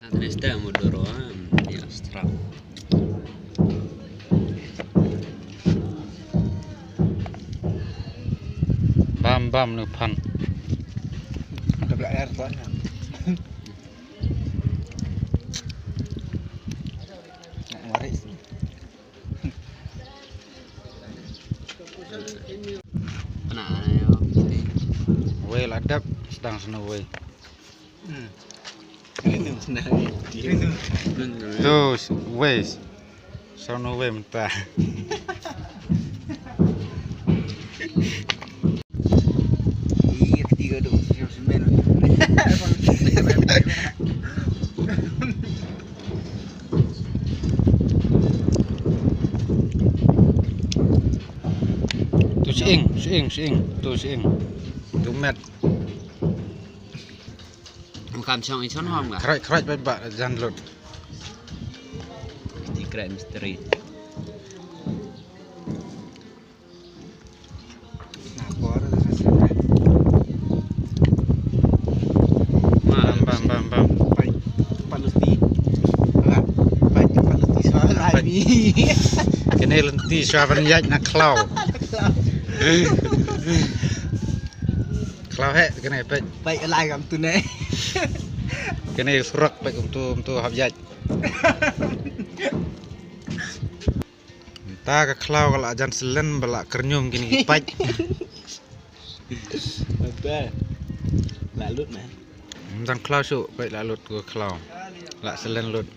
F.S.D modoro di Astra. Bam nu phan. Ada air soalnya. Nak waris. Nah, ayo. Well adap sedang seno we. Itu sebenarnya dia itu. Tuh wes. Sono we mentah. Iya ketiga tuh, semen. Tu siing. Tu siing. Tu met. Bukan song ison hom enggak? Kerat bak jan lut. Jingtrei misteri. Bam. Kene lenti swaban yaj nak klau. Klau he kene pek. Baik lại gặp tụi này. Kene surak pek untuk hab yaj. Ta ka klau kalau ajan selen balak kernyum gini pek. Apa? Lalut mah. Jangan klau su pek lalut ku klau. Lak selen lut.